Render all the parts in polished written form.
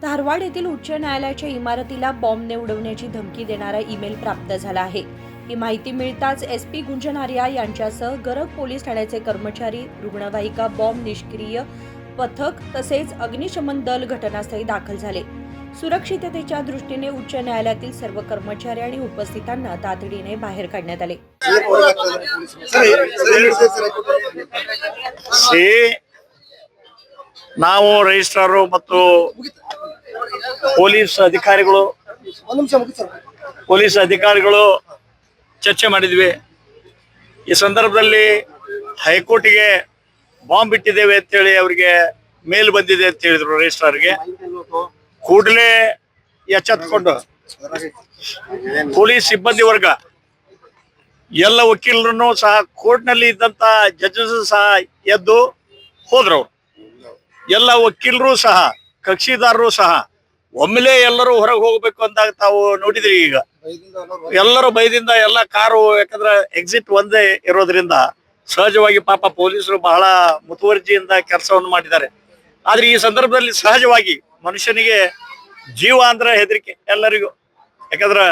धारवाड येथील उच्च न्यायालयाच्या इमारतीला बॉम्बने उडवण्याची धमकी देणारा ईमेल प्राप्त झाला आहे। ही माहिती मिळताच एसपी गुंजन आर्या यांच्यासह गरग पोलीस ठाण्याचे कर्मचारी, रुग्णवाहिका बॉम्ब निष्क्रिय पथक तसेच अग्निशमन दल घटनास्थळी दाखल झाले। सुरक्षिततेच्या दृष्टीने उच्च न्यायालयातील सर्व कर्मचारी आणि उपस्थितांना तातडीने बाहेर काढण्यात आले। ನಾವು ರಿಜಿಸ್ಟ್ರಾರ್ ಮತ್ತು ಪೊಲೀಸ್ ಅಧಿಕಾರಿಗಳು ಚರ್ಚೆ ಮಾಡಿದ್ವಿ। ಈ ಸಂದರ್ಭದಲ್ಲಿ ಹೈಕೋರ್ಟ್ಗೆ ಬಾಂಬ್ ಬಿಟ್ಟಿದ್ದೇವೆ ಅಂತ ಹೇಳಿ ಅವರಿಗೆ ಮೇಲ್ ಬಂದಿದೆ ಅಂತ ಹೇಳಿದ್ರು ರಿಜಿಸ್ಟ್ರಾರ್ಗೆ। ಕೂಡಲೇ ಎಚ್ಚೆತ್ತುಕೊಂಡು ಪೊಲೀಸ್ ಸಿಬ್ಬಂದಿ ವರ್ಗ ಎಲ್ಲ ವಕೀಲರನ್ನು ಸಹ ಕೋರ್ಟ್ನಲ್ಲಿ ಇದ್ದಂತ ಜಡ್ಜಸ್ ಸಹ ಎದ್ದು ಹೋದ್ರು। ಎಲ್ಲ ವಕೀಲರು ಸಹ ಕಕ್ಷಿದಾರರು ಸಹ ಒಮ್ಮೆಲೆ ಎಲ್ಲರೂ ಹೊರಗೆ ಹೋಗಬೇಕು ಅಂದಾಗ ತಾವು ನೋಡಿದ್ರಿ। ಈಗ ಎಲ್ಲರೂ ಭಯದಿಂದ ಎಲ್ಲ ಕಾರು, ಯಾಕಂದ್ರೆ ಎಕ್ಸಿಟ್ ಒಂದೇ ಇರೋದ್ರಿಂದ ಸಹಜವಾಗಿ ಪಾಪ ಪೊಲೀಸರು ಬಹಳ ಮುತುವರ್ಜಿಯಿಂದ ಕೆಲಸವನ್ನು ಮಾಡಿದ್ದಾರೆ। ಆದ್ರೆ ಈ ಸಂದರ್ಭದಲ್ಲಿ ಸಹಜವಾಗಿ ಮನುಷ್ಯನಿಗೆ ಜೀವ ಅಂದ್ರೆ ಹೆದರಿಕೆ ಎಲ್ಲರಿಗೂ, ಯಾಕಂದ್ರೆ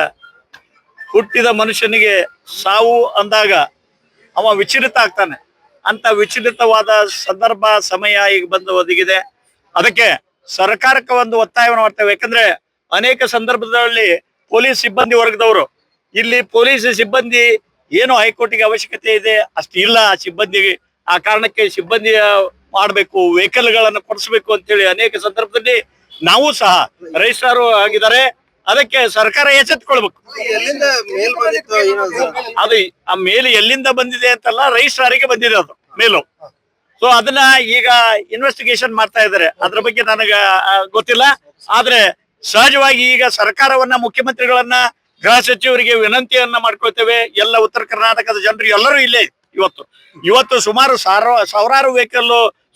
ಹುಟ್ಟಿದ ಮನುಷ್ಯನಿಗೆ ಸಾವು ಅಂದಾಗ ಅವ ವಿಚಲಿತ ಆಗ್ತಾನೆ। ಅಂತ ವಿಚಲಿತವಾದ ಸಂದರ್ಭ ಸಮಯ ಈಗ ಬಂದು ಒದಗಿದೆ। ಅದಕ್ಕೆ ಸರ್ಕಾರಕ್ಕೆ ಒಂದು ಒತ್ತಾಯವನ್ನು ಮಾಡ್ತೇವೆ। ಯಾಕಂದ್ರೆ ಅನೇಕ ಸಂದರ್ಭದಲ್ಲಿ ಪೊಲೀಸ್ ಸಿಬ್ಬಂದಿ ವರ್ಗದವರು ಇಲ್ಲಿ ಪೊಲೀಸ್ ಸಿಬ್ಬಂದಿ ಏನು ಹೈಕೋರ್ಟಿಗೆ ಅವಶ್ಯಕತೆ ಇದೆ ಅಷ್ಟು ಇಲ್ಲ ಸಿಬ್ಬಂದಿಗೆ, ಆ ಕಾರಣಕ್ಕೆ ಸಿಬ್ಬಂದಿ ಮಾಡಬೇಕು, ವೆಹಿಕಲ್ಗಳನ್ನು ಕೊಡಿಸ್ಬೇಕು ಅಂತೇಳಿ ಅನೇಕ ಸಂದರ್ಭದಲ್ಲಿ ನಾವು ಸಹ ರಿಜಿಸ್ಟ್ರಾರ್ ಆಗಿದ್ದಾರೆ। ಅದಕ್ಕೆ ಸರ್ಕಾರ ಎಚ್ಚೆತ್ತುಕೊಳ್ಬೇಕು। ಅದು ಆ ಮೇಲ್ ಎಲ್ಲಿಂದ ಬಂದಿದೆ ಅಂತಲ್ಲ, ರಿಜಿಸ್ಟ್ರಾರಿಗೆ ಬಂದಿದೆ ಅದು ಮೇಲು। ಸೊ ಅದನ್ನ ಈಗ ಇನ್ವೆಸ್ಟಿಗೇಷನ್ ಮಾಡ್ತಾ ಇದ್ದಾರೆ, ಅದ್ರ ಬಗ್ಗೆ ನನಗ ಗೊತ್ತಿಲ್ಲ। ಆದ್ರೆ ಸಹಜವಾಗಿ ಈಗ ಸರ್ಕಾರವನ್ನ, ಮುಖ್ಯಮಂತ್ರಿಗಳನ್ನ, ಗೃಹ ಸಚಿವರಿಗೆ ವಿನಂತಿಯನ್ನ ಮಾಡ್ಕೊಳ್ತೇವೆ। ಎಲ್ಲ ಉತ್ತರ ಕರ್ನಾಟಕದ ಜನರು ಎಲ್ಲರೂ ಇಲ್ಲೇ ಇವತ್ತು ಸುಮಾರು ಸಾವಿರಾರು ವೆಹಿಕಲ್,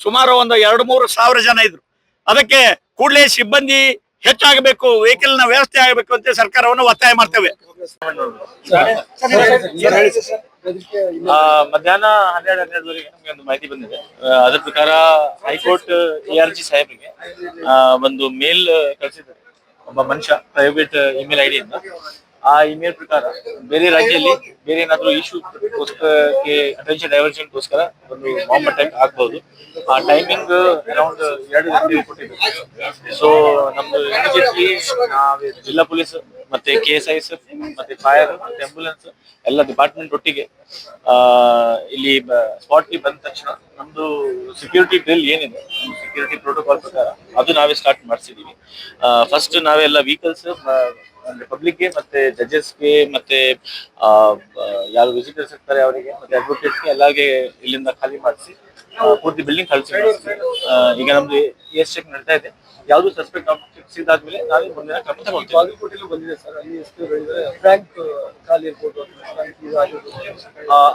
ಸುಮಾರು ಒಂದು 2-3 ಸಾವಿರ ಜನ ಇದ್ರು। ಅದಕ್ಕೆ ಕೂಡಲೇ ಸಿಬ್ಬಂದಿ ಹೆಚ್ಚಾಗಬೇಕು, ವೆಹಿಕಲ್ ನ ವ್ಯವಸ್ಥೆ ಆಗಬೇಕು ಅಂತ ಸರ್ಕಾರವನ್ನು ಒತ್ತಾಯ ಮಾಡ್ತೇವೆ। ಮಧ್ಯಾಹ್ನ 12:12ವರೆಗೆ ನಮಗೆ ಒಂದು ಮಾಹಿತಿ ಬಂದಿದೆ। ಅದ್ರ ಪ್ರಕಾರ ಹೈಕೋರ್ಟ್ ARG ಸಾಹೇಬ್ರಿಗೆ ಒಂದು ಮೇಲ್ ಕಳಿಸಿದ್ದಾರೆ ಒಬ್ಬ ಮನುಷ್ಯ, ಪ್ರೈವೇಟ್ ಇಮೇಲ್ ಐಡಿ ಇಂದ। ಆ ಇಮೇಲ್ ಪ್ರಕಾರ ಬೇರೆ ರಾಜ್ಯದಲ್ಲಿ ಬೇರೆ ಏನಾದ್ರು ಇಶ್ಯೂಗೋಸ್ಕರಕ್ಕೆ ಅಟೆನ್ಷನ್ ಡೈವರ್ಷನ್ಗೋಸ್ಕರ ಒಂದು ಬಾಂಬ್ ಅಟ್ಯಾಕ್ ಆಗ್ಬಹುದು। ಆ ಟೈಮಿಂಗ್ ಅರೌಂಡ್ 2 ಗಂಟೆ ಕೊಟ್ಟಿದ್ದಾರೆ। ಸೊ ನಮ್ದು ಇಮಿಡಿಯೇಟ್ಲಿ ನಾವೇ ಜಿಲ್ಲಾ ಪೊಲೀಸ್ ಮತ್ತೆ KSISF ಮತ್ತೆ ಫೈರ್ ಮತ್ತೆ ಆಂಬ್ಯುಲೆನ್ಸ್ ಎಲ್ಲ ಡಿಪಾರ್ಟ್ಮೆಂಟ್ ಒಟ್ಟಿಗೆ ಇಲ್ಲಿ ಸ್ಪಾಟ್ಗೆ ಬಂದ ತಕ್ಷಣ ನಮ್ದು ಸೆಕ್ಯೂರಿಟಿ ಡ್ರಿಲ್ ಏನಿದೆ, ಸೆಕ್ಯೂರಿಟಿ ಪ್ರೋಟೋಕಾಲ್ ಪ್ರಕಾರ ಅದು ನಾವೇ ಸ್ಟಾರ್ಟ್ ಮಾಡಿಸಿದೀವಿ। ಫಸ್ಟ್ ನಾವೆಲ್ಲ ವೆಹಿಕಲ್ಸ್ ಪಬ್ಲಿಕ್ಗೆ ಮತ್ತೆ ಜಡ್ಜಸ್ಗೆ ಮತ್ತೆ ಯಾರು ವಿಸಿಟರ್ಸ್ ಇರ್ತಾರೆ ಅವರಿಗೆ ಮತ್ತೆ ಅಡ್ವೊಕೇಟ್ಸ್ಗೆ ಎಲ್ಲಾಗೆ ಇಲ್ಲಿಂದ ಖಾಲಿ ಮಾಡಿಸಿ ಪೂರ್ತಿ ಬಿಲ್ಡಿಂಗ್ ಖಾಲಿ ಈಗ ನಮ್ದು ES ಚೆಕ್ ನಡೀತಾ ಇದೆ। ಯಾವ್ದು ಸಸ್ಪೆಕ್ಟ್ ಆಬ್ಜೆಕ್ಟ್ಸ್ ಇದಾದ್ಮೇಲೆ ನಾವೇ ಮುಂದಿನ ಕ್ರಮ ತಗೊಳ್ತೀವಿ।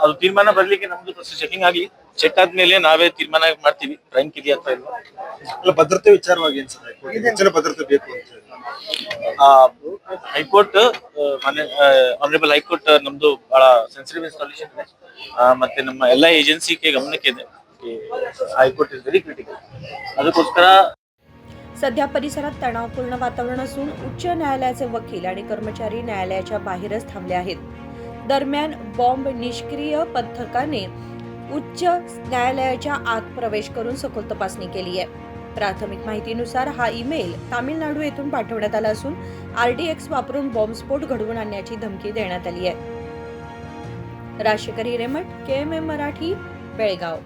ಅದು ತೀರ್ಮಾನ ಬರ್ಲಿಕ್ಕೆ ನಮ್ದು ಫಸ್ಟ್ ಚೆಕಿಂಗ್ ಆಗ್ಲಿ, ಚೆಕ್ ಆದ್ಮೇಲೆ ನಾವೇ ತೀರ್ಮಾನ ಮಾಡ್ತೀವಿ ರ್ಯಾಂಕ್ ಇದೆಯಾ ಅಥವಾ ಇಲ್ಲ। ಭದ್ರತೆ ವಿಚಾರವಾಗಿ ಹೆಚ್ಚಿನ ಭದ್ರತೆ ಬೇಕು ಅಂತ ಹೈಕೋರ್ಟ್ ಆನರೇಬಲ್ ಹೈಕೋರ್ಟ್ ನಮ್ದು ಬಹಳ ಸೆನ್ಸಿಟಿವ್ ಇನ್ಸ್ಟಾಲೇಷನ್ ಇದೆ, ಮತ್ತೆ ನಮ್ಮ ಎಲ್ಲಾ ಏಜೆನ್ಸಿಗೆ ಗಮನಕ್ಕೆ ಇದೆ। ಹೈಕೋರ್ಟ್ ಇಸ್ ವೆರಿ ಕ್ರಿಟಿಕಲ್, ಅದಕ್ಕೋಸ್ಕರ सध्या परिसरात तणावपूर्ण वातावरण असून उच्च न्यायालयाचे वकील आणि कर्मचारी न्यायालयाच्या बाहेरच थांबले आहेत। दरम्यान बॉम्ब निष्क्रिय पथकाने उच्च न्यायालयाच्या आत प्रवेश करून सखोल तपासणी केली आहे। प्राथमिक माहितीनुसार हा ईमेल तामिळनाडू येथून पाठवण्यात आला असून RDX वापरून बॉम्बस्फोट घडवून आणण्याची धमकी देण्यात आली आहे। राजशेखर हिरेमठ, KMM मराठी, बेळगाव।